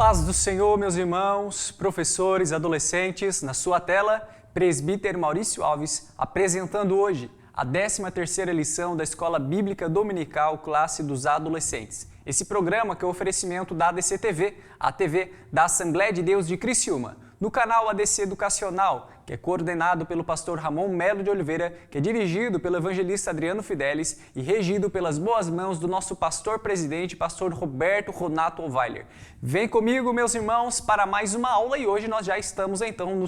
paz do Senhor, meus irmãos, professores, adolescentes, na sua tela, presbítero Maurício Alves, apresentando hoje a 13ª lição da Escola Bíblica Dominical Classe dos Adolescentes. Esse programa que é um oferecimento da ADC TV, a TV da Assembleia de Deus de Criciúma, no canal ADC Educacional, que é coordenado pelo pastor Ramon Melo de Oliveira, que é dirigido pelo evangelista Adriano Fidelis e regido pelas boas mãos do nosso pastor-presidente, pastor Roberto Ronato Ovailer. Vem comigo, meus irmãos, para mais uma aula e hoje nós já estamos então no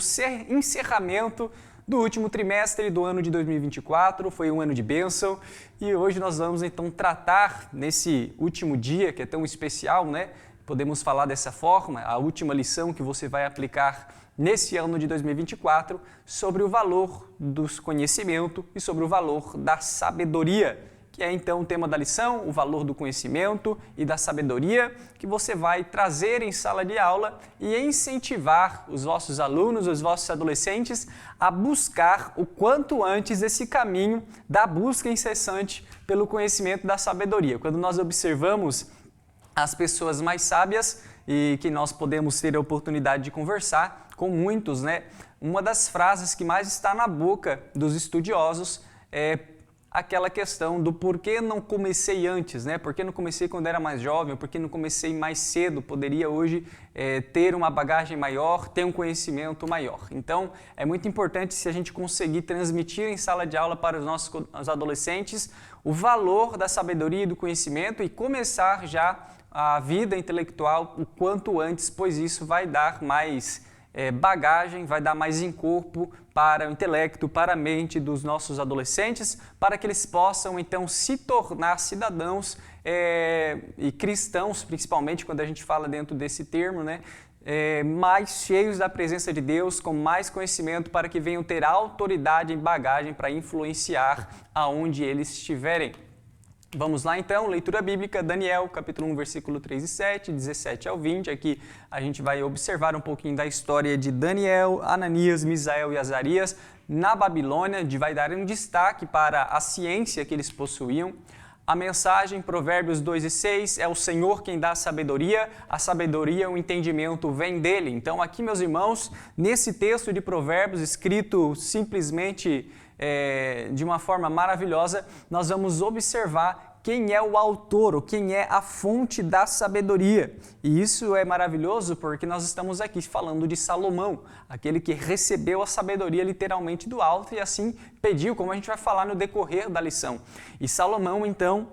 encerramento do último trimestre do ano de 2024, foi um ano de bênção e hoje nós vamos então tratar nesse último dia que é tão especial, né? Podemos falar dessa forma, a última lição que você vai aplicar nesse ano de 2024 sobre o valor do conhecimento e sobre o valor da sabedoria, que é então o tema da lição, o valor do conhecimento e da sabedoria, que você vai trazer em sala de aula e incentivar os vossos alunos, os vossos adolescentes a buscar o quanto antes esse caminho da busca incessante pelo conhecimento da sabedoria. Quando nós observamos as pessoas mais sábias e que nós podemos ter a oportunidade de conversar com muitos, né? Uma das frases que mais está na boca dos estudiosos é aquela questão do porquê não comecei antes, né? Por que não comecei quando era mais jovem? Por que não comecei mais cedo? Poderia hoje ter uma bagagem maior, ter um conhecimento maior. Então, é muito importante se a gente conseguir transmitir em sala de aula para os nossos adolescentes o valor da sabedoria e do conhecimento e começar já a vida intelectual o quanto antes, pois isso vai dar mais bagagem, vai dar mais encorpo para o intelecto, para a mente dos nossos adolescentes, para que eles possam então se tornar cidadãos e cristãos, principalmente quando a gente fala dentro desse termo, né? Mais cheios da presença de Deus, com mais conhecimento, para que venham ter autoridade e bagagem para influenciar aonde eles estiverem. Vamos lá então, leitura bíblica, Daniel, capítulo 1, versículo 3 e 7, 17 ao 20. Aqui a gente vai observar um pouquinho da história de Daniel, Ananias, Misael e Azarias na Babilônia, vai dar um destaque para a ciência que eles possuíam. A mensagem, Provérbios 2 e 6, é o Senhor quem dá a sabedoria, o entendimento vem dele. Então aqui, meus irmãos, nesse texto de Provérbios, escrito simplesmente de uma forma maravilhosa, nós vamos observar quem é o autor, ou quem é a fonte da sabedoria. E isso é maravilhoso porque nós estamos aqui falando de Salomão, aquele que recebeu a sabedoria literalmente do alto e assim pediu, como a gente vai falar no decorrer da lição. E Salomão, então,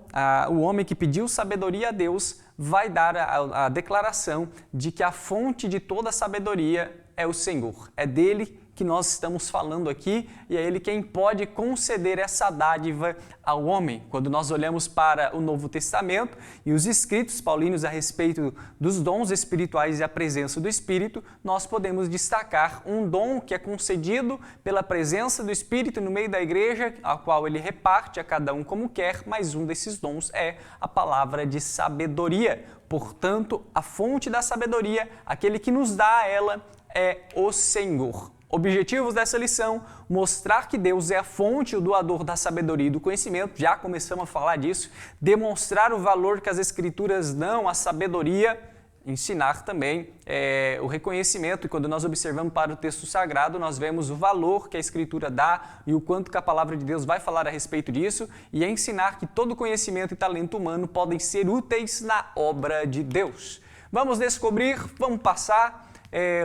o homem que pediu sabedoria a Deus, vai dar a declaração de que a fonte de toda a sabedoria é o Senhor, é dele que nós estamos falando aqui e é Ele quem pode conceder essa dádiva ao homem. Quando nós olhamos para o Novo Testamento e os escritos paulinos a respeito dos dons espirituais e a presença do Espírito, nós podemos destacar um dom que é concedido pela presença do Espírito no meio da igreja, a qual Ele reparte a cada um como quer, mas um desses dons é a palavra de sabedoria. Portanto, a fonte da sabedoria, aquele que nos dá ela, é o Senhor. Objetivos dessa lição, mostrar que Deus é a fonte e o doador da sabedoria e do conhecimento, já começamos a falar disso, demonstrar o valor que as Escrituras dão à sabedoria, ensinar também o reconhecimento, e quando nós observamos para o texto sagrado, nós vemos o valor que a Escritura dá e o quanto que a palavra de Deus vai falar a respeito disso, e ensinar que todo conhecimento e talento humano podem ser úteis na obra de Deus. Vamos descobrir, vamos passar.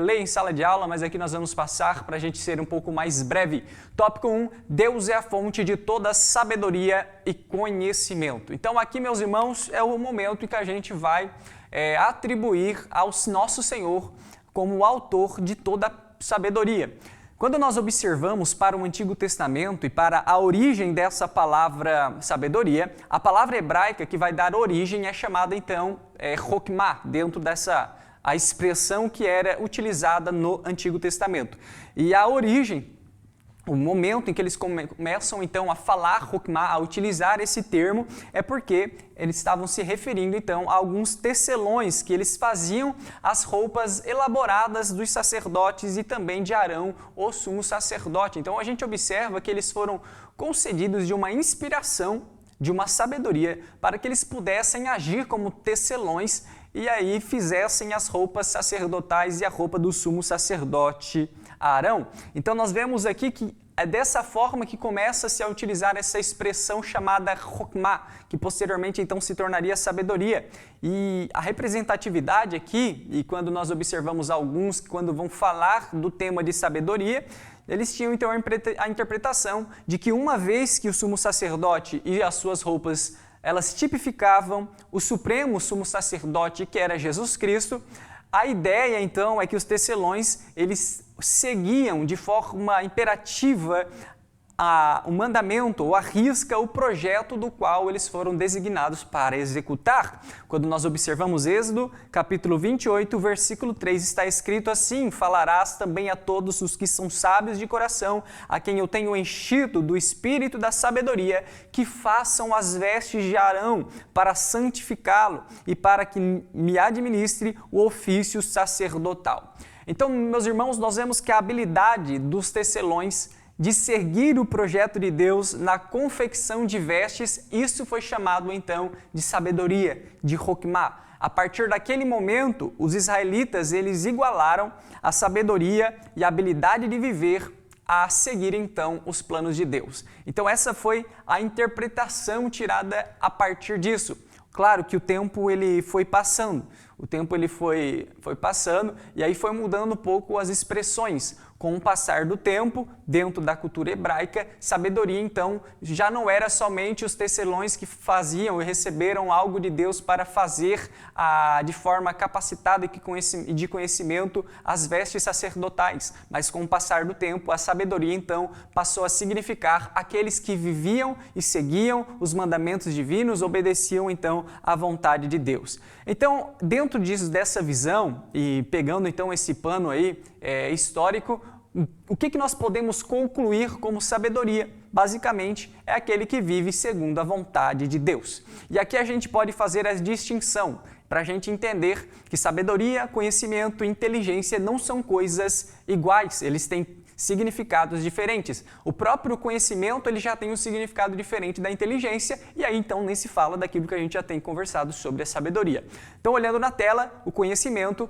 Leia em sala de aula, mas aqui nós vamos passar para a gente ser um pouco mais breve. Tópico 1, Deus é a fonte de toda sabedoria e conhecimento. Então aqui, meus irmãos, é o momento em que a gente vai atribuir ao nosso Senhor como o autor de toda sabedoria. Quando nós observamos para o Antigo Testamento e para a origem dessa palavra sabedoria, a palavra hebraica que vai dar origem é chamada então Chokmah, dentro dessa a expressão que era utilizada no Antigo Testamento. E a origem, o momento em que eles começam então a falar Chokmah, a utilizar esse termo, é porque eles estavam se referindo então a alguns tecelões que eles faziam as roupas elaboradas dos sacerdotes e também de Arão, o sumo sacerdote. Então a gente observa que eles foram concedidos de uma inspiração, de uma sabedoria, para que eles pudessem agir como tecelões e aí fizessem as roupas sacerdotais e a roupa do sumo sacerdote Arão. Então nós vemos aqui que é dessa forma que começa-se a utilizar essa expressão chamada Chokmah, que posteriormente então se tornaria sabedoria. E a representatividade aqui, e quando nós observamos alguns quando vão falar do tema de sabedoria, eles tinham então a interpretação de que uma vez que o sumo sacerdote e as suas roupas elas tipificavam o supremo sumo sacerdote, que era Jesus Cristo, a ideia então é que os tecelões eles seguiam de forma imperativa o mandamento ou a risca, o projeto do qual eles foram designados para executar. Quando nós observamos Êxodo, capítulo 28, versículo 3, está escrito assim: falarás também a todos os que são sábios de coração, a quem eu tenho enchido do espírito da sabedoria, que façam as vestes de Arão para santificá-lo e para que me administre o ofício sacerdotal. Então, meus irmãos, nós vemos que a habilidade dos tecelões de seguir o projeto de Deus na confecção de vestes, isso foi chamado então de sabedoria, de Chokmah. A partir daquele momento, os israelitas eles igualaram a sabedoria e a habilidade de viver a seguir então os planos de Deus. Então essa foi a interpretação tirada a partir disso. Claro que o tempo ele foi passando, e aí foi mudando um pouco as expressões. Com o passar do tempo, dentro da cultura hebraica, sabedoria então já não era somente os tecelões que faziam e receberam algo de Deus para fazer de forma capacitada e de conhecimento as vestes sacerdotais, mas com o passar do tempo, a sabedoria então passou a significar aqueles que viviam e seguiam os mandamentos divinos, obedeciam então à vontade de Deus. Então, dentro dessa visão e pegando então esse pano aí histórico, o que nós podemos concluir como sabedoria? Basicamente, é aquele que vive segundo a vontade de Deus. E aqui a gente pode fazer a distinção para a gente entender que sabedoria, conhecimento e inteligência não são coisas iguais, eles têm significados diferentes. O próprio conhecimento ele já tem um significado diferente da inteligência, e aí então nem se fala daquilo que a gente já tem conversado sobre a sabedoria. Então, olhando na tela, o conhecimento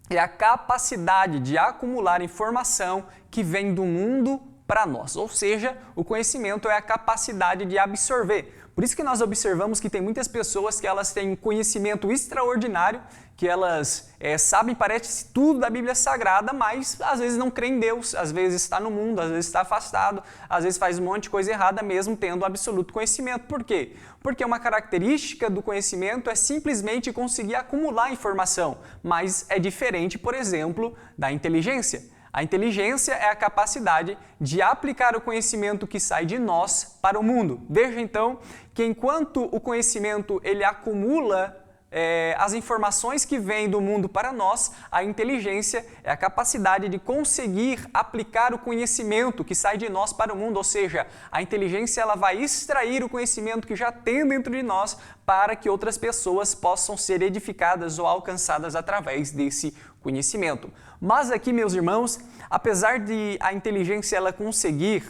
é a capacidade de acumular informação que vem do mundo para nós, ou seja, o conhecimento é a capacidade de absorver. Por isso que nós observamos que tem muitas pessoas que elas têm conhecimento extraordinário, que elas sabem, parece tudo da Bíblia Sagrada, mas às vezes não crê em Deus, às vezes está no mundo, às vezes está afastado, às vezes faz um monte de coisa errada mesmo tendo absoluto conhecimento. Por quê? Porque uma característica do conhecimento é simplesmente conseguir acumular informação, mas é diferente, por exemplo, da inteligência. A inteligência é a capacidade de aplicar o conhecimento que sai de nós para o mundo. Veja então que enquanto o conhecimento ele acumula as informações que vêm do mundo para nós, a inteligência é a capacidade de conseguir aplicar o conhecimento que sai de nós para o mundo, ou seja, a inteligência ela vai extrair o conhecimento que já tem dentro de nós para que outras pessoas possam ser edificadas ou alcançadas através desse conhecimento. Mas aqui, meus irmãos, apesar de a inteligência ela conseguir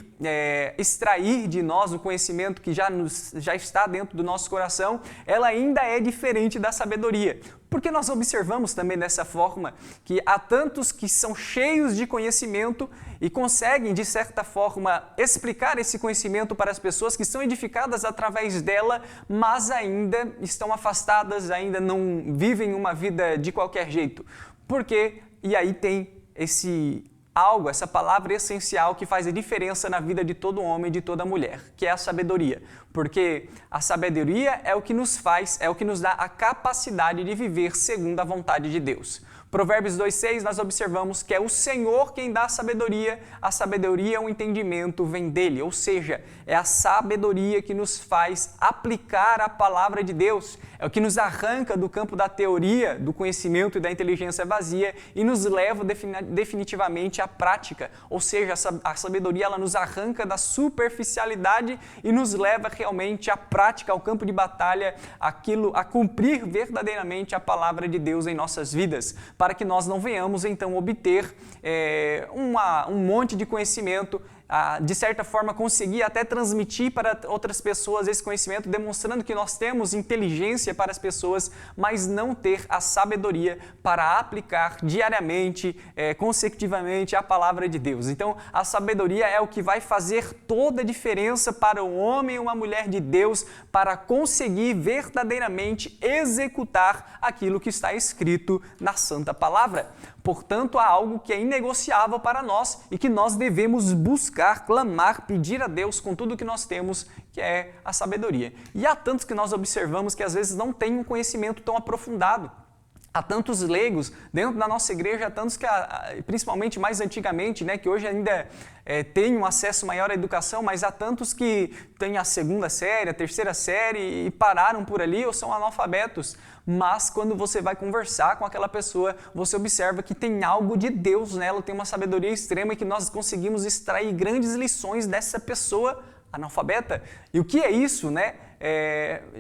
extrair de nós o conhecimento que já está dentro do nosso coração, ela ainda é diferente da sabedoria. Porque nós observamos também dessa forma que há tantos que são cheios de conhecimento e conseguem, de certa forma, explicar esse conhecimento para as pessoas que são edificadas através dela, mas ainda estão afastadas, ainda não vivem uma vida de qualquer jeito. Por quê? E aí tem essa palavra essencial que faz a diferença na vida de todo homem e de toda mulher, que é a sabedoria. Porque a sabedoria é o que nos dá a capacidade de viver segundo a vontade de Deus. Provérbios 2,6 nós observamos que é o Senhor quem dá a sabedoria, o entendimento vem dele, ou seja, é a sabedoria que nos faz aplicar a palavra de Deus, é o que nos arranca do campo da teoria, do conhecimento e da inteligência vazia e nos leva definitivamente à prática, ou seja, a sabedoria ela nos arranca da superficialidade e nos leva realmente à prática, ao campo de batalha, a cumprir verdadeiramente a palavra de Deus em nossas vidas, para que nós não venhamos então obter um monte de conhecimento de certa forma, conseguir até transmitir para outras pessoas esse conhecimento, demonstrando que nós temos inteligência para as pessoas, mas não ter a sabedoria para aplicar diariamente, consecutivamente a palavra de Deus. Então, a sabedoria é o que vai fazer toda a diferença para um homem e uma mulher de Deus para conseguir verdadeiramente executar aquilo que está escrito na Santa Palavra. Portanto, há algo que é inegociável para nós e que nós devemos buscar, clamar, pedir a Deus com tudo que nós temos, que é a sabedoria. E há tantos que nós observamos que às vezes não têm um conhecimento tão aprofundado. Há tantos leigos dentro da nossa igreja, há tantos que, principalmente mais antigamente, né, que hoje ainda têm um acesso maior à educação, mas há tantos que têm a segunda série, a terceira série e pararam por ali ou são analfabetos. Mas quando você vai conversar com aquela pessoa, você observa que tem algo de Deus nela, tem uma sabedoria extrema e que nós conseguimos extrair grandes lições dessa pessoa analfabeta. E o que é isso, né?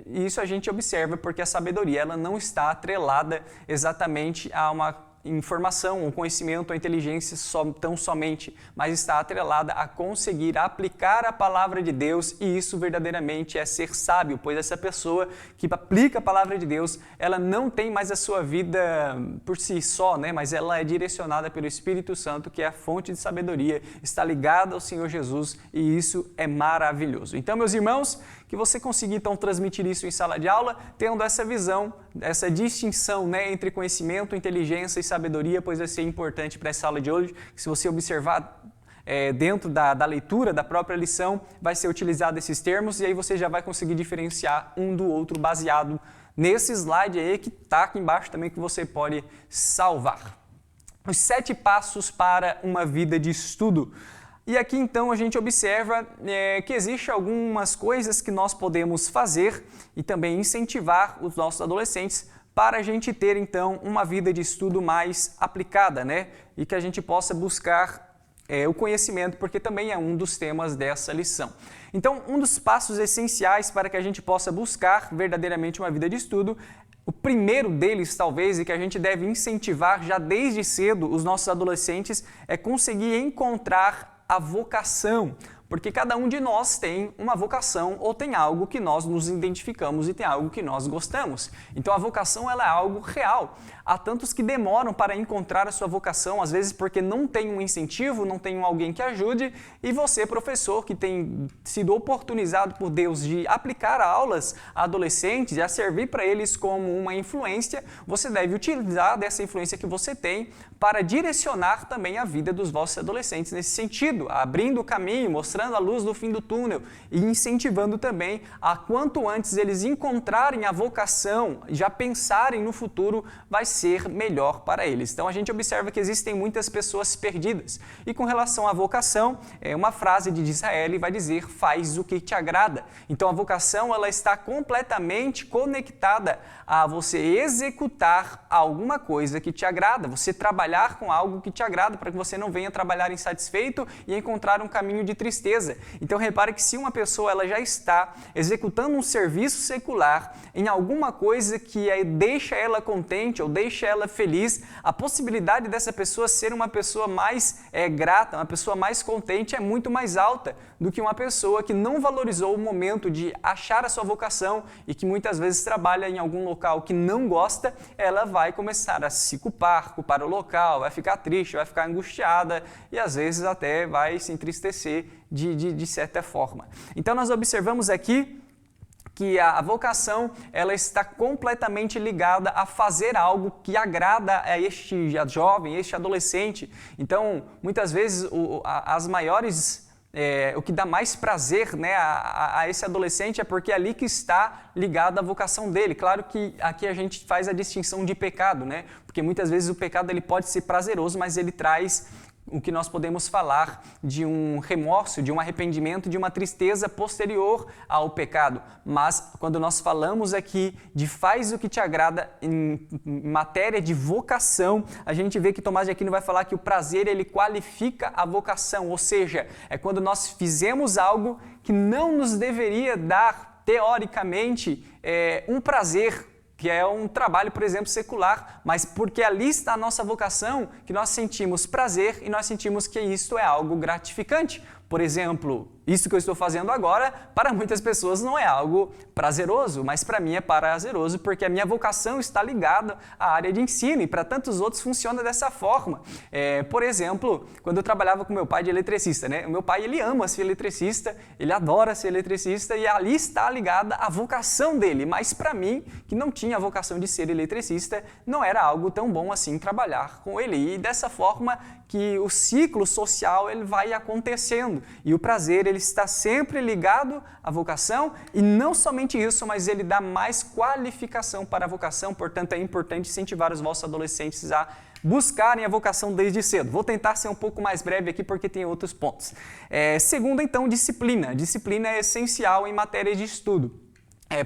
Isso a gente observa porque a sabedoria ela não está atrelada exatamente a uma informação, um conhecimento, a inteligência tão somente, mas está atrelada a conseguir aplicar a palavra de Deus, e isso verdadeiramente é ser sábio, pois essa pessoa que aplica a palavra de Deus, ela não tem mais a sua vida por si só, né? Mas ela é direcionada pelo Espírito Santo, que é a fonte de sabedoria, está ligada ao Senhor Jesus, e isso é maravilhoso. Então, meus irmãos, que você consiga então transmitir isso em sala de aula, tendo essa visão, essa distinção, né, entre conhecimento, inteligência e sabedoria, pois vai ser importante para essa aula de hoje, que se você observar dentro da leitura da própria lição, vai ser utilizado esses termos e aí você já vai conseguir diferenciar um do outro baseado nesse slide aí que está aqui embaixo também que você pode salvar. Os 7 passos para uma vida de estudo. E aqui então a gente observa que existem algumas coisas que nós podemos fazer e também incentivar os nossos adolescentes para a gente ter então uma vida de estudo mais aplicada, né? E que a gente possa buscar o conhecimento, porque também é um dos temas dessa lição. Então, um dos passos essenciais para que a gente possa buscar verdadeiramente uma vida de estudo, o primeiro deles, talvez, e que a gente deve incentivar já desde cedo os nossos adolescentes, é conseguir encontrar a vocação, porque cada um de nós tem uma vocação ou tem algo que nós nos identificamos e tem algo que nós gostamos. Então a vocação ela é algo real. Há tantos que demoram para encontrar a sua vocação, às vezes porque não tem um incentivo, não tem alguém que ajude, e você, professor, que tem sido oportunizado por Deus de aplicar aulas a adolescentes e a servir para eles como uma influência, você deve utilizar dessa influência que você tem para direcionar também a vida dos vossos adolescentes nesse sentido, abrindo o caminho, mostrando a luz do fim do túnel e incentivando também a quanto antes eles encontrarem a vocação, já pensarem no futuro, vai ser melhor para eles. Então a gente observa que existem muitas pessoas perdidas. E com relação à vocação, uma frase de Israel vai dizer: faz o que te agrada. Então a vocação ela está completamente conectada a você executar alguma coisa que te agrada, você trabalhar com algo que te agrada, para que você não venha trabalhar insatisfeito e encontrar um caminho de tristeza. Então repare que se uma pessoa ela já está executando um serviço secular em alguma coisa que deixa ela contente ou deixa ela feliz, a possibilidade dessa pessoa ser uma pessoa mais grata, uma pessoa mais contente é muito mais alta do que uma pessoa que não valorizou o momento de achar a sua vocação e que muitas vezes trabalha em algum local que não gosta, ela vai começar a se culpar o local, vai ficar triste, vai ficar angustiada e às vezes até vai se entristecer de certa forma. Então nós observamos aqui que a vocação ela está completamente ligada a fazer algo que agrada a este jovem, a este adolescente. Então, muitas vezes, as maiores, o que dá mais prazer, né, a esse adolescente é porque é ali que está ligada a vocação dele. Claro que aqui a gente faz a distinção de pecado, né? Porque muitas vezes o pecado ele pode ser prazeroso, mas ele traz o que nós podemos falar de um remorso, de um arrependimento, de uma tristeza posterior ao pecado. Mas quando nós falamos aqui de faz o que te agrada em matéria de vocação, a gente vê que Tomás de Aquino vai falar que o prazer ele qualifica a vocação, ou seja, é quando nós fizemos algo que não nos deveria dar, teoricamente, um prazer, que é um trabalho, por exemplo, secular, mas porque ali está a nossa vocação, que nós sentimos prazer e nós sentimos que isto é algo gratificante. Por exemplo, isso que eu estou fazendo agora, para muitas pessoas não é algo prazeroso, mas para mim é prazeroso porque a minha vocação está ligada à área de ensino e para tantos outros funciona dessa forma. Por exemplo, quando eu trabalhava com meu pai de eletricista, né? O meu pai, ele ama ser eletricista, ele adora ser eletricista e ali está ligada a vocação dele, mas para mim, que não tinha a vocação de ser eletricista, não era algo tão bom assim trabalhar com ele. E dessa forma que o ciclo social ele vai acontecendo e o prazer ele está sempre ligado à vocação e não somente isso, mas ele dá mais qualificação para a vocação, portanto é importante incentivar os vossos adolescentes a buscarem a vocação desde cedo. Vou tentar ser um pouco mais breve aqui porque tem outros pontos. Segundo, então, disciplina. Disciplina é essencial em matéria de estudo.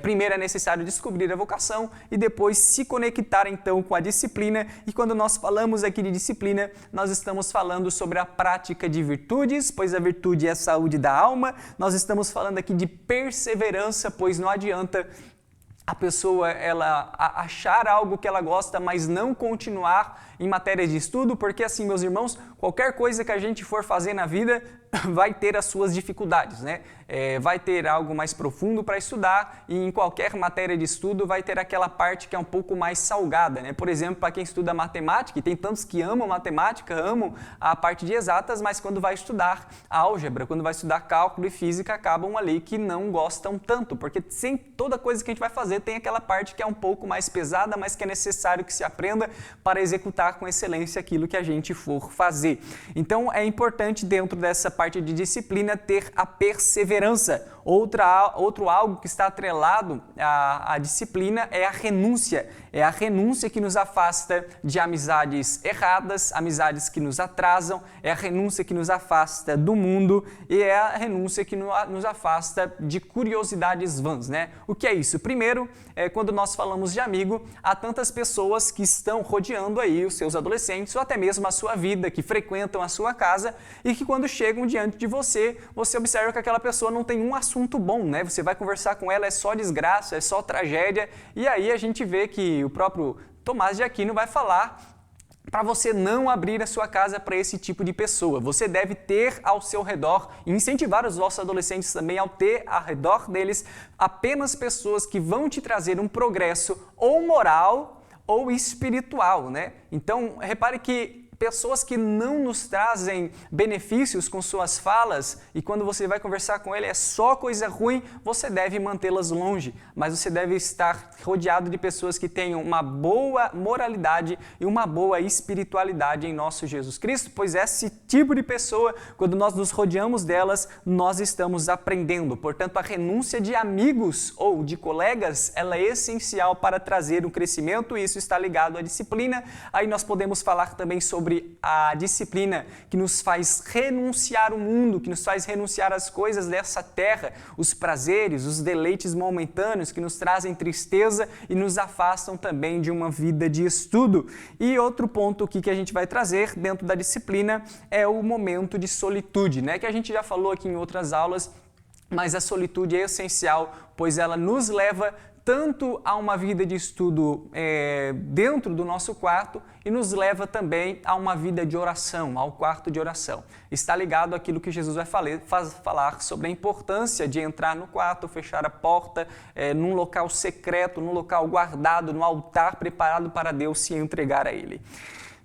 Primeiro é necessário descobrir a vocação e depois se conectar então com a disciplina. E quando nós falamos aqui de disciplina, nós estamos falando sobre a prática de virtudes, pois a virtude é a saúde da alma. Nós estamos falando aqui de perseverança, pois não adianta a pessoa ela achar algo que ela gosta, mas não continuar em matéria de estudo, porque assim, meus irmãos, qualquer coisa que a gente for fazer na vida vai ter as suas dificuldades, né? Vai ter algo mais profundo para estudar e em qualquer matéria de estudo vai ter aquela parte que é um pouco mais salgada, né? Por exemplo, para quem estuda matemática, e tem tantos que amam matemática, amam a parte de exatas, mas quando vai estudar álgebra, quando vai estudar cálculo e física, acabam ali que não gostam tanto, porque toda coisa que a gente vai fazer tem aquela parte que é um pouco mais pesada, mas que é necessário que se aprenda para executar com excelência aquilo que a gente for fazer. Então é importante dentro dessa parte de disciplina ter a perseverança. Outro algo que está atrelado à disciplina é a renúncia. É a renúncia que nos afasta de amizades erradas, amizades que nos atrasam, é a renúncia que nos afasta do mundo e é a renúncia que nos afasta de curiosidades vãs, né? O que é isso? Primeiro, quando nós falamos de amigo, há tantas pessoas que estão rodeando aí os seus adolescentes ou até mesmo a sua vida, que frequentam a sua casa e que quando chegam diante de você, você observa que aquela pessoa não tem um assunto bom, né? Você vai conversar com ela, é só desgraça, é só tragédia e aí a gente vê que o próprio Tomás de Aquino vai falar para você não abrir a sua casa para esse tipo de pessoa. Você deve ter ao seu redor e incentivar os vossos adolescentes também ao ter ao redor deles apenas pessoas que vão te trazer um progresso ou moral ou espiritual, né? Então, repare que pessoas que não nos trazem benefícios com suas falas e quando você vai conversar com ele é só coisa ruim, você deve mantê-las longe, mas você deve estar rodeado de pessoas que tenham uma boa moralidade e uma boa espiritualidade em nosso Jesus Cristo, pois esse tipo de pessoa, quando nós nos rodeamos delas, nós estamos aprendendo. Portanto, a renúncia de amigos ou de colegas, ela é essencial para trazer um crescimento e isso está ligado à disciplina. Aí nós podemos falar também sobre a disciplina que nos faz renunciar ao mundo, que nos faz renunciar às coisas dessa terra, os prazeres, os deleites momentâneos que nos trazem tristeza e nos afastam também de uma vida de estudo. E outro ponto que a gente vai trazer dentro da disciplina é o momento de solitude, né? Que a gente já falou aqui em outras aulas, mas a solitude é essencial, pois ela nos leva tanto a uma vida de estudo dentro do nosso quarto e nos leva também a uma vida de oração, ao quarto de oração. Está ligado àquilo que Jesus vai falar sobre a importância de entrar no quarto, fechar a porta, num local secreto, num local guardado, no altar preparado para Deus se entregar a Ele.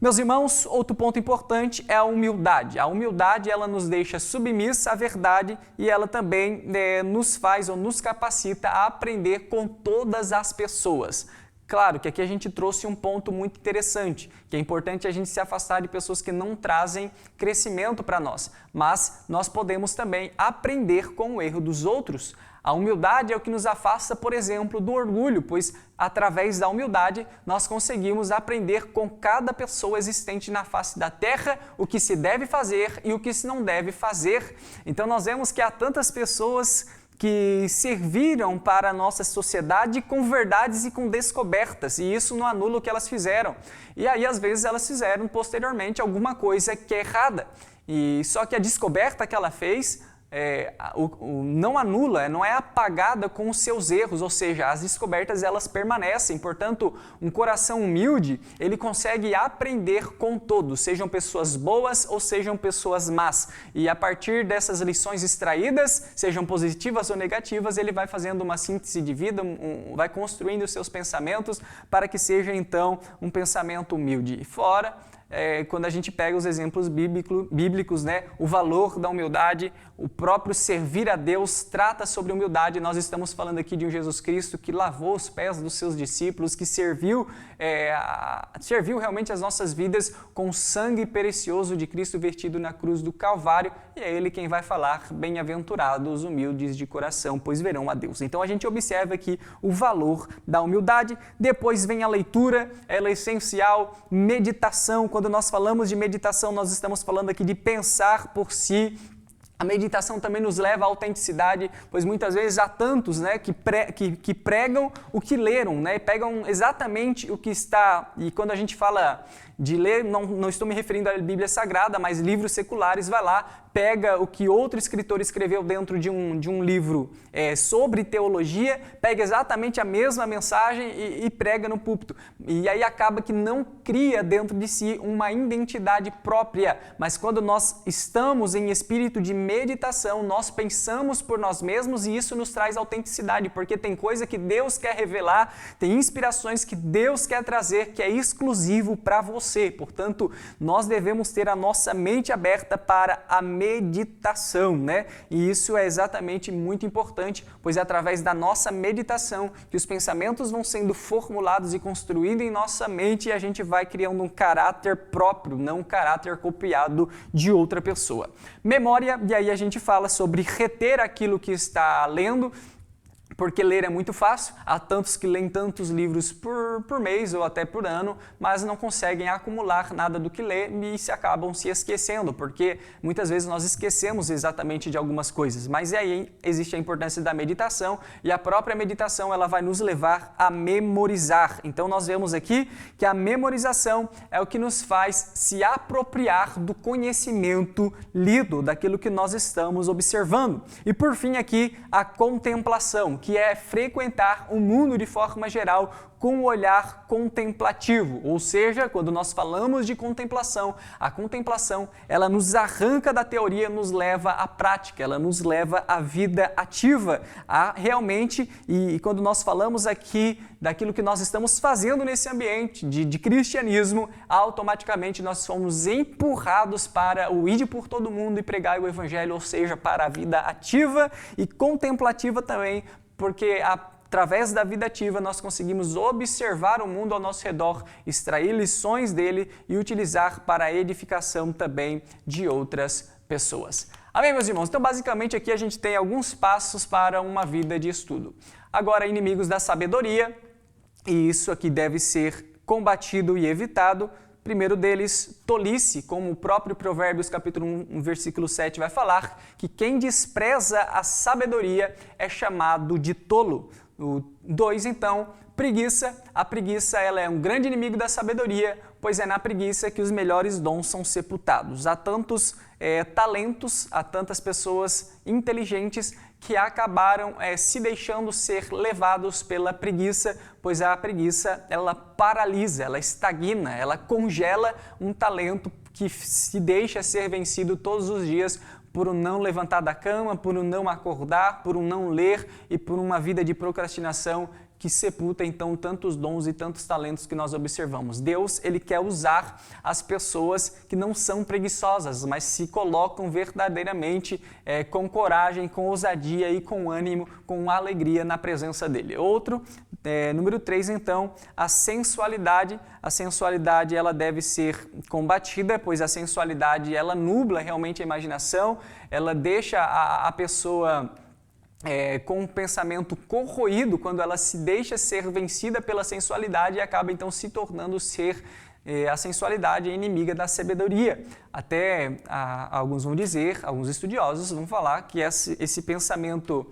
Meus irmãos, outro ponto importante é a humildade. A humildade, ela nos deixa submissa à verdade e ela também nos faz ou nos capacita a aprender com todas as pessoas. Claro que aqui a gente trouxe um ponto muito interessante, que é importante a gente se afastar de pessoas que não trazem crescimento para nós, mas nós podemos também aprender com o erro dos outros. A humildade é o que nos afasta, por exemplo, do orgulho, pois através da humildade nós conseguimos aprender com cada pessoa existente na face da terra o que se deve fazer e o que se não deve fazer. Então nós vemos que há tantas pessoas que serviram para a nossa sociedade com verdades e com descobertas, e isso não anula o que elas fizeram. E aí, às vezes, elas fizeram posteriormente alguma coisa que é errada. E só que a descoberta que ela fez não anula, não é apagada com os seus erros, ou seja, as descobertas elas permanecem. Portanto, um coração humilde, ele consegue aprender com todos, sejam pessoas boas ou sejam pessoas más. E a partir dessas lições extraídas, sejam positivas ou negativas, ele vai fazendo uma síntese de vida, vai construindo os seus pensamentos para que seja então um pensamento humilde. E fora, quando a gente pega os exemplos bíblicos, né, o valor da humildade, o próprio servir a Deus trata sobre humildade. Nós estamos falando aqui de um Jesus Cristo que lavou os pés dos seus discípulos, que serviu realmente as nossas vidas com o sangue precioso de Cristo vertido na cruz do Calvário, e é Ele quem vai falar: bem-aventurados os humildes de coração, pois verão a Deus. Então a gente observa aqui o valor da humildade. Depois vem a leitura, ela é essencial, meditação. Quando nós falamos de meditação, nós estamos falando aqui de pensar por si. A meditação também nos leva à autenticidade, pois muitas vezes há tantos, né, que pregam o que leram, né, pegam exatamente o que está. E quando a gente fala de ler, não estou me referindo à Bíblia Sagrada, mas livros seculares, vai lá, pega o que outro escritor escreveu dentro de um livro sobre teologia, pega exatamente a mesma mensagem e prega no púlpito. E aí acaba que não cria dentro de si uma identidade própria, mas quando nós estamos em espírito de meditação, nós pensamos por nós mesmos e isso nos traz autenticidade, porque tem coisa que Deus quer revelar, tem inspirações que Deus quer trazer, que é exclusivo para você. Portanto, nós devemos ter a nossa mente aberta para a meditação, né? E isso é exatamente muito importante, pois é através da nossa meditação que os pensamentos vão sendo formulados e construídos em nossa mente e a gente vai criando um caráter próprio, não um caráter copiado de outra pessoa. Memória, e aí a gente fala sobre reter aquilo que está lendo, porque ler é muito fácil, há tantos que leem tantos livros por mês ou até por ano, mas não conseguem acumular nada do que lê e acabam se esquecendo, porque muitas vezes nós esquecemos exatamente de algumas coisas. Mas aí existe a importância da meditação e a própria meditação ela vai nos levar a memorizar. Então nós vemos aqui que a memorização é o que nos faz se apropriar do conhecimento lido, daquilo que nós estamos observando. E por fim aqui a contemplação, que é frequentar o mundo de forma geral com o olhar contemplativo, ou seja, quando nós falamos de contemplação, a contemplação ela nos arranca da teoria, nos leva à prática, ela nos leva à vida ativa, a realmente, e quando nós falamos aqui daquilo que nós estamos fazendo nesse ambiente de cristianismo, automaticamente nós somos empurrados para o ide por todo mundo e pregar o evangelho, ou seja, para a vida ativa e contemplativa também, porque através da vida ativa nós conseguimos observar o mundo ao nosso redor, extrair lições dele e utilizar para a edificação também de outras pessoas. Amém, meus irmãos? Então, basicamente, aqui a gente tem alguns passos para uma vida de estudo. Agora, inimigos da sabedoria, e isso aqui deve ser combatido e evitado. Primeiro deles, tolice, como o próprio Provérbios capítulo 1, versículo 7 vai falar, que quem despreza a sabedoria é chamado de tolo. O 2, então, preguiça. A preguiça ela é um grande inimigo da sabedoria, pois é na preguiça que os melhores dons são sepultados. Há tantos talentos, há tantas pessoas inteligentes que acabaram se deixando ser levados pela preguiça, pois a preguiça ela paralisa, ela estagna, ela congela um talento que se deixa ser vencido todos os dias por um não levantar da cama, por um não acordar, por um não ler e por uma vida de procrastinação que sepulta então tantos dons e tantos talentos que nós observamos. Deus, ele quer usar as pessoas que não são preguiçosas, mas se colocam verdadeiramente com coragem, com ousadia e com ânimo, com alegria na presença dele. Outro, número 3, então, a sensualidade. A sensualidade ela deve ser combatida, pois a sensualidade ela nubla realmente a imaginação, ela deixa a pessoa com um pensamento corroído quando ela se deixa ser vencida pela sensualidade e acaba então se tornando ser a sensualidade é inimiga da sabedoria. Até alguns vão dizer, alguns estudiosos vão falar que esse pensamento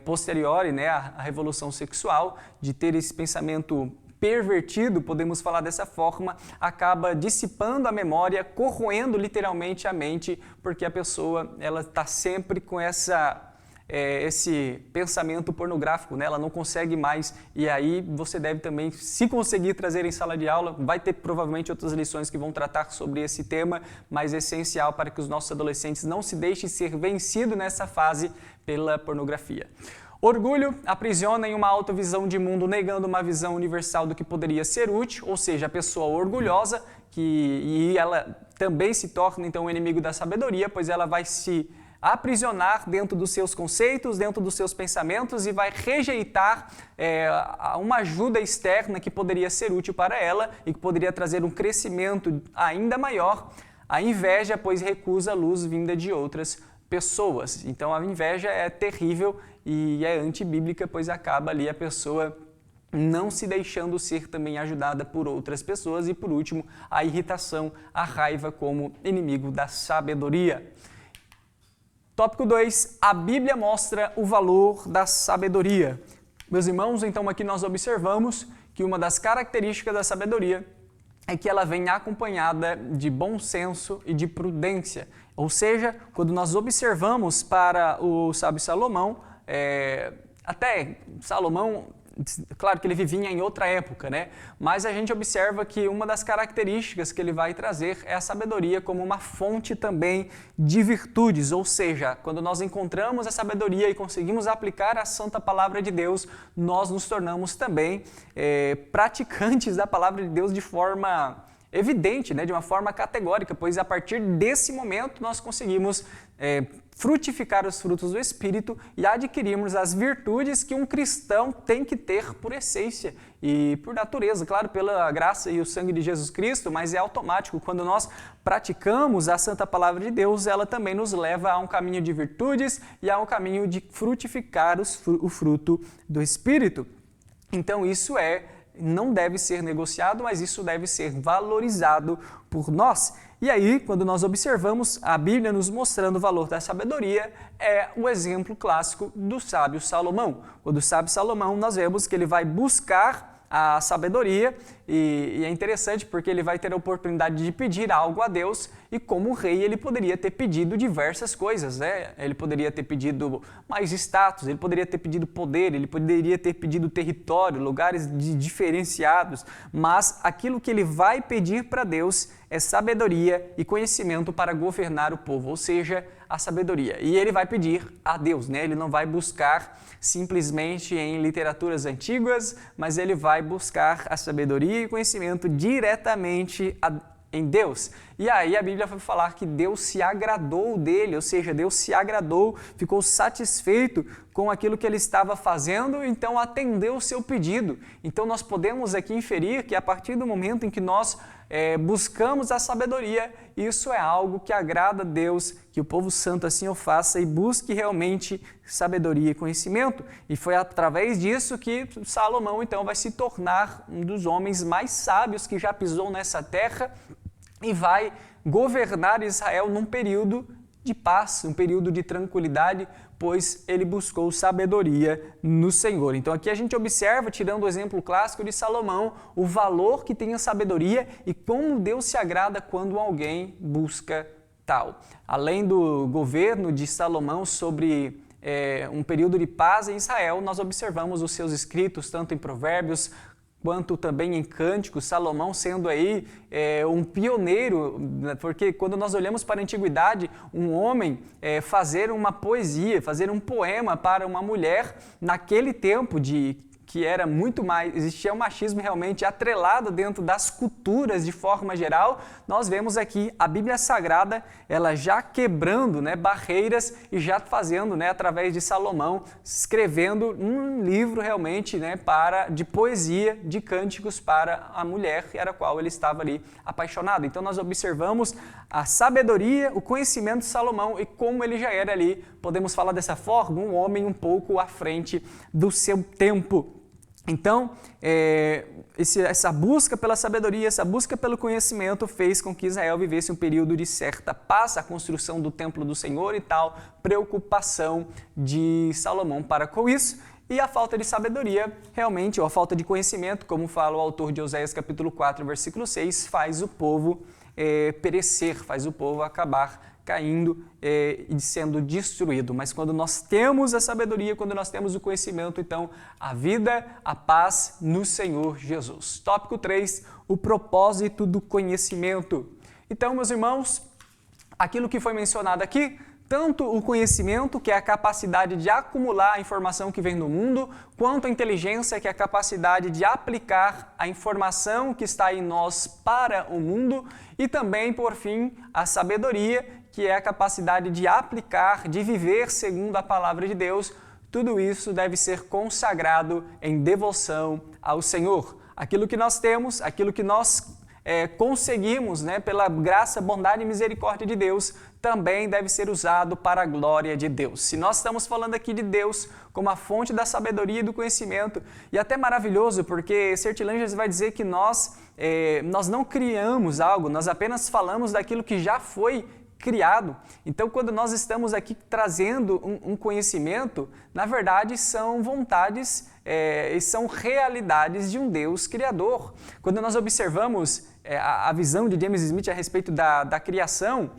posterior, né, à revolução sexual, de ter esse pensamento pervertido, podemos falar dessa forma, acaba dissipando a memória, corroendo literalmente a mente, porque a pessoa ela está sempre com esse pensamento pornográfico, né? Ela não consegue mais, e aí você deve também, se conseguir trazer em sala de aula, vai ter provavelmente outras lições que vão tratar sobre esse tema, mas é essencial para que os nossos adolescentes não se deixem ser vencidos nessa fase pela pornografia. Orgulho aprisiona em uma alta visão de mundo, negando uma visão universal do que poderia ser útil, ou seja, a pessoa orgulhosa, e ela também se torna então um inimigo da sabedoria, pois ela vai se aprisionar dentro dos seus conceitos, dentro dos seus pensamentos e vai rejeitar uma ajuda externa que poderia ser útil para ela e que poderia trazer um crescimento ainda maior. A inveja, pois recusa a luz vinda de outras pessoas. Então a inveja é terrível e é antibíblica, pois acaba ali a pessoa não se deixando ser também ajudada por outras pessoas. E por último, a irritação, a raiva como inimigo da sabedoria. Tópico 2, a Bíblia mostra o valor da sabedoria. Meus irmãos, então aqui nós observamos que uma das características da sabedoria é que ela vem acompanhada de bom senso e de prudência. Ou seja, quando nós observamos para o sábio Salomão, até Salomão, claro que ele vivia em outra época, né? Mas a gente observa que uma das características que ele vai trazer é a sabedoria como uma fonte também de virtudes, ou seja, quando nós encontramos a sabedoria e conseguimos aplicar a santa palavra de Deus, nós nos tornamos também praticantes da palavra de Deus de forma evidente, né? De uma forma categórica, pois a partir desse momento nós conseguimos frutificar os frutos do Espírito e adquirirmos as virtudes que um cristão tem que ter por essência e por natureza, claro, pela graça e o sangue de Jesus Cristo, mas é automático. Quando nós praticamos a santa palavra de Deus, ela também nos leva a um caminho de virtudes e a um caminho de frutificar o fruto do Espírito. Então isso não deve ser negociado, mas isso deve ser valorizado por nós. E aí, quando nós observamos a Bíblia nos mostrando o valor da sabedoria, é o exemplo clássico do sábio Salomão. Quando o sábio Salomão, nós vemos que ele vai buscar a sabedoria e é interessante porque ele vai ter a oportunidade de pedir algo a Deus e como rei ele poderia ter pedido diversas coisas, né? Ele poderia ter pedido mais status, ele poderia ter pedido poder, ele poderia ter pedido território, lugares diferenciados, mas aquilo que ele vai pedir para Deus é sabedoria e conhecimento para governar o povo, ou seja, a sabedoria. E ele vai pedir a Deus, né? Ele não vai buscar simplesmente em literaturas antigas, mas ele vai buscar a sabedoria e conhecimento diretamente em Deus. E aí a Bíblia vai falar que Deus se agradou dele, ou seja, Deus se agradou, ficou satisfeito com aquilo que ele estava fazendo, então atendeu o seu pedido. Então nós podemos aqui inferir que a partir do momento em que nós buscamos a sabedoria, isso é algo que agrada a Deus, que o povo santo assim o faça e busque realmente sabedoria e conhecimento. E foi através disso que Salomão então vai se tornar um dos homens mais sábios que já pisou nessa terra e vai governar Israel num período de paz, um período de tranquilidade, pois ele buscou sabedoria no Senhor. Então aqui a gente observa, tirando o exemplo clássico de Salomão, o valor que tem a sabedoria e como Deus se agrada quando alguém busca tal. Além do governo de Salomão sobre um período de paz em Israel, nós observamos os seus escritos, tanto em Provérbios, quanto também em Cânticos, Salomão sendo aí um pioneiro, porque quando nós olhamos para a Antiguidade, um homem fazer uma poesia, fazer um poema para uma mulher, naquele tempo que era muito mais, existia um machismo realmente atrelado dentro das culturas de forma geral, nós vemos aqui a Bíblia Sagrada, ela já quebrando barreiras e já fazendo, através de Salomão, escrevendo um livro realmente de poesia, de cânticos para a mulher, era a qual ele estava ali apaixonado. Então nós observamos a sabedoria, o conhecimento de Salomão e como ele já era ali, podemos falar dessa forma, um homem um pouco à frente do seu tempo. Então, essa busca pela sabedoria, essa busca pelo conhecimento fez com que Israel vivesse um período de certa paz, a construção do templo do Senhor e tal, preocupação de Salomão para com isso. e a falta de sabedoria, realmente, ou a falta de conhecimento, como fala o autor de Oséias capítulo 4, versículo 6, faz o povo perecer, faz o povo acabar caindo e sendo destruído. Mas quando nós temos a sabedoria, quando nós temos o conhecimento, então a vida, a paz no Senhor Jesus. Tópico 3, o propósito do conhecimento. Então, meus irmãos, aquilo que foi mencionado aqui, tanto o conhecimento, que é a capacidade de acumular a informação que vem do mundo, quanto a inteligência, que é a capacidade de aplicar a informação que está em nós para o mundo, e também, por fim, a sabedoria, que é a capacidade de aplicar, de viver segundo a palavra de Deus. Tudo isso deve ser consagrado em devoção ao Senhor. Aquilo que nós temos, aquilo que nós conseguimos, pela graça, bondade e misericórdia de Deus, também deve ser usado para a glória de Deus. Se nós estamos falando aqui de Deus como a fonte da sabedoria e do conhecimento, e até maravilhoso, porque Sertilanges vai dizer que nós não criamos algo, nós apenas falamos daquilo que já foi criado. Então, quando nós estamos aqui trazendo um conhecimento, na verdade são vontades e são realidades de um Deus criador. Quando nós observamos a visão de James Smith a respeito da criação,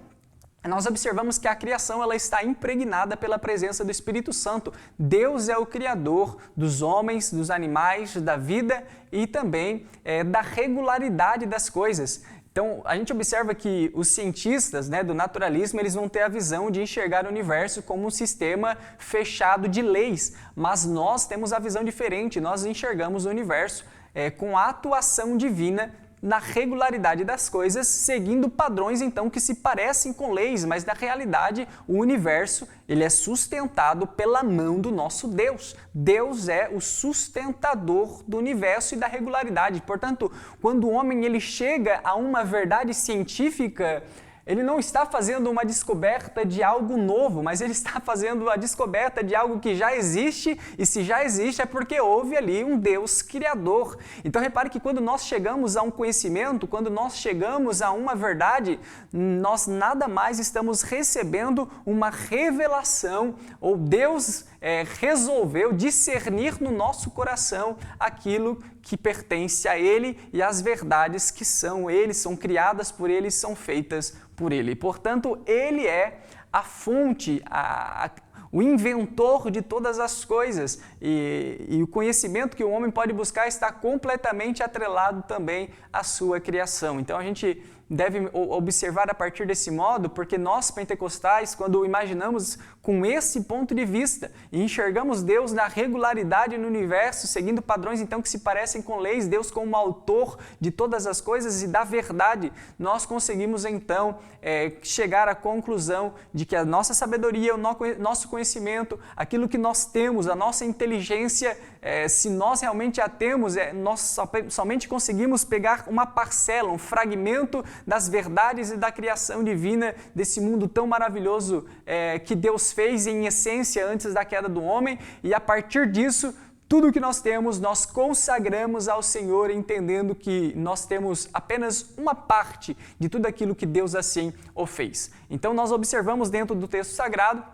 nós observamos que a criação ela está impregnada pela presença do Espírito Santo. Deus é o Criador dos homens, dos animais, da vida e também da regularidade das coisas. Então, a gente observa que os cientistas do naturalismo eles vão ter a visão de enxergar o universo como um sistema fechado de leis, mas nós temos a visão diferente, nós enxergamos o universo com a atuação divina na regularidade das coisas, seguindo padrões então que se parecem com leis, mas na realidade o universo ele é sustentado pela mão do nosso Deus. Deus é o sustentador do universo e da regularidade. Portanto, quando o homem ele chega a uma verdade científica, ele não está fazendo uma descoberta de algo novo, mas ele está fazendo a descoberta de algo que já existe, e se já existe é porque houve ali um Deus criador. Então repare que quando nós chegamos a um conhecimento, quando nós chegamos a uma verdade, nós nada mais estamos recebendo uma revelação, ou Deus resolveu discernir no nosso coração aquilo que pertence a Ele e as verdades que são Ele, são criadas por Ele, são feitas por Ele. Portanto, Ele é a fonte, o inventor de todas as coisas e o conhecimento que o homem pode buscar está completamente atrelado também à sua criação. Então a gente deve observar a partir desse modo, porque nós pentecostais, quando imaginamos com esse ponto de vista e enxergamos Deus na regularidade no universo, seguindo padrões então que se parecem com leis, Deus como autor de todas as coisas e da verdade, nós conseguimos então chegar à conclusão de que a nossa sabedoria, o nosso conhecimento, aquilo que nós temos, a nossa inteligência, se nós realmente a temos, nós somente conseguimos pegar uma parcela, um fragmento das verdades e da criação divina desse mundo tão maravilhoso que Deus fez em essência antes da queda do homem, e a partir disso, tudo que nós temos, nós consagramos ao Senhor, entendendo que nós temos apenas uma parte de tudo aquilo que Deus assim o fez. Então nós observamos dentro do texto sagrado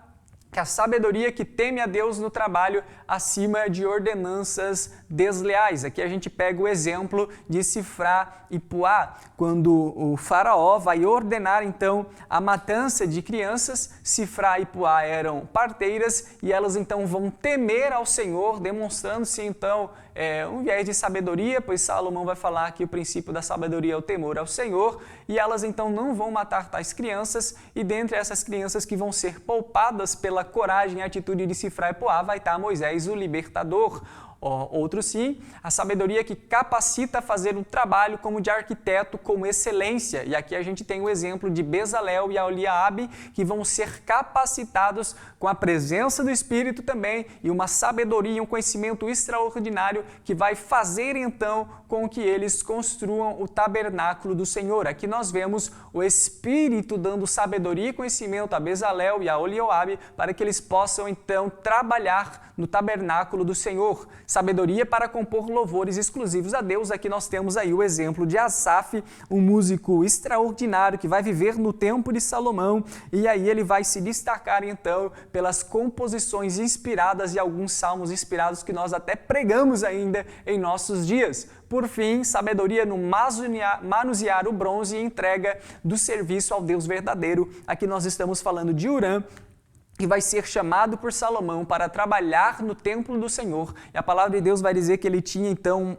que a sabedoria que teme a Deus no trabalho acima de ordenanças desleais. Aqui a gente pega o exemplo de Sifrá e Puá, quando o faraó vai ordenar então a matança de crianças. Sifrá e Puá eram parteiras e elas então vão temer ao Senhor, demonstrando-se então um viés de sabedoria, pois Salomão vai falar que o princípio da sabedoria é o temor ao Senhor, e elas então não vão matar tais crianças, e dentre essas crianças que vão ser poupadas pela coragem e atitude de Sifrá e Puá vai estar Moisés, o libertador. Outro sim, a sabedoria que capacita a fazer um trabalho como de arquiteto com excelência. E aqui a gente tem o exemplo de Bezalel e Aholiabe, que vão ser capacitados com a presença do Espírito também e uma sabedoria, um conhecimento extraordinário que vai fazer então com que eles construam o tabernáculo do Senhor. Aqui nós vemos o Espírito dando sabedoria e conhecimento a Bezalel e a Aholiabe para que eles possam então trabalhar no tabernáculo do Senhor. sabedoria para compor louvores exclusivos a Deus. Aqui nós temos aí o exemplo de Asaf, um músico extraordinário que vai viver no tempo de Salomão, e aí ele vai se destacar então pelas composições inspiradas e alguns salmos inspirados que nós até pregamos ainda em nossos dias. Por fim, sabedoria no manusear o bronze e entrega do serviço ao Deus verdadeiro. Aqui nós estamos falando de Uram, que vai ser chamado por Salomão para trabalhar no templo do Senhor. E a palavra de Deus vai dizer que ele tinha então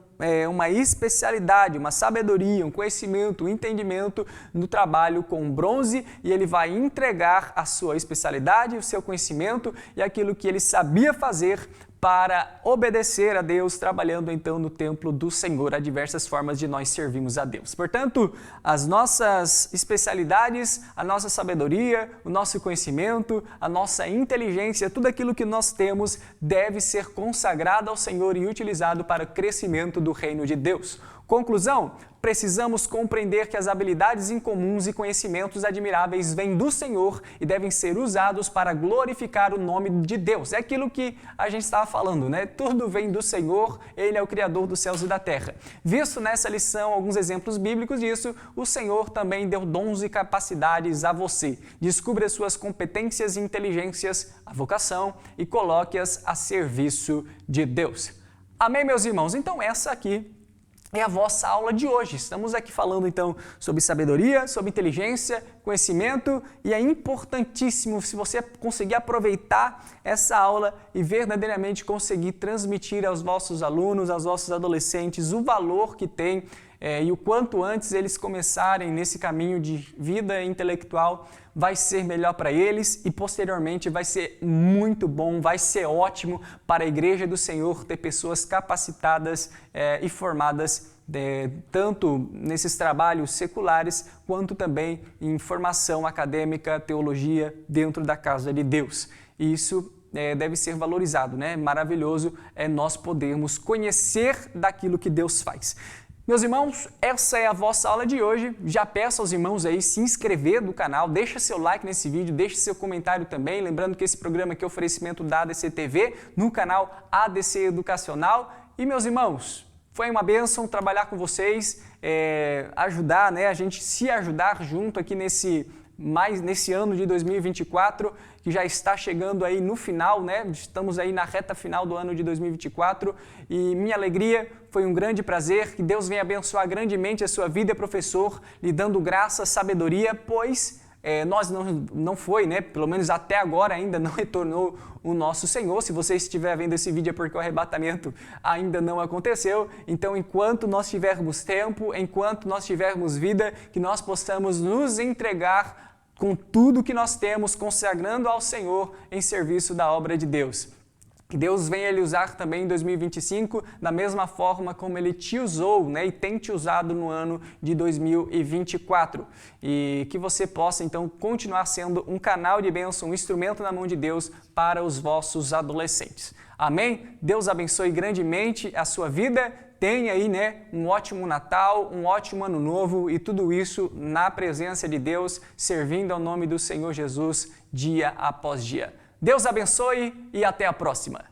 uma especialidade, uma sabedoria, um conhecimento, um entendimento no trabalho com bronze, e ele vai entregar a sua especialidade, o seu conhecimento e aquilo que ele sabia fazer para obedecer a Deus, trabalhando então no templo do Senhor. Há diversas formas de nós servirmos a Deus. Portanto, as nossas especialidades, a nossa sabedoria, o nosso conhecimento, a nossa inteligência, tudo aquilo que nós temos deve ser consagrado ao Senhor e utilizado para o crescimento do reino de Deus. Conclusão: precisamos compreender que as habilidades incomuns e conhecimentos admiráveis vêm do Senhor e devem ser usados para glorificar o nome de Deus. É aquilo que a gente estava falando, né? Tudo vem do Senhor, Ele é o Criador dos céus e da terra. Visto nessa lição alguns exemplos bíblicos disso, o Senhor também deu dons e capacidades a você. Descubra suas competências e inteligências, a vocação, e coloque-as a serviço de Deus. Amém, meus irmãos? Então essa aqui é a vossa aula de hoje. Estamos aqui falando então sobre sabedoria, sobre inteligência, conhecimento, e é importantíssimo se você conseguir aproveitar essa aula e verdadeiramente conseguir transmitir aos vossos alunos, aos vossos adolescentes o valor que tem e o quanto antes eles começarem nesse caminho de vida intelectual, vai ser melhor para eles e posteriormente vai ser muito bom, vai ser ótimo para a Igreja do Senhor ter pessoas capacitadas e formadas tanto nesses trabalhos seculares quanto também em formação acadêmica, teologia dentro da casa de Deus. E isso deve ser valorizado, né? Maravilhoso é nós podermos conhecer daquilo que Deus faz. Meus irmãos, essa é a vossa aula de hoje. Já peço aos irmãos aí se inscrever no canal, deixa seu like nesse vídeo, deixa seu comentário também. Lembrando que esse programa aqui é oferecimento da ADC TV, no canal ADC Educacional. E meus irmãos, foi uma bênção trabalhar com vocês, ajudar, né, a gente se ajudar junto aqui nesse ano de 2024, que já está chegando aí no final, né? Estamos aí na reta final do ano de 2024 e minha alegria, foi um grande prazer, que Deus venha abençoar grandemente a sua vida, professor, lhe dando graça, sabedoria, pois nós não foi, né? Pelo menos até agora ainda não retornou o nosso Senhor. Se você estiver vendo esse vídeo é porque o arrebatamento ainda não aconteceu. Então, enquanto nós tivermos tempo, enquanto nós tivermos vida, que nós possamos nos entregar com tudo que nós temos, consagrando ao Senhor em serviço da obra de Deus. Que Deus venha lhe usar também em 2025 da mesma forma como Ele te usou, né, e tem te usado no ano de 2024. E que você possa, então, continuar sendo um canal de bênção, um instrumento na mão de Deus para os vossos adolescentes. Amém? Deus abençoe grandemente a sua vida. Tenha aí, né, um ótimo Natal, um ótimo Ano Novo e tudo isso na presença de Deus, servindo ao nome do Senhor Jesus dia após dia. Deus abençoe e até a próxima!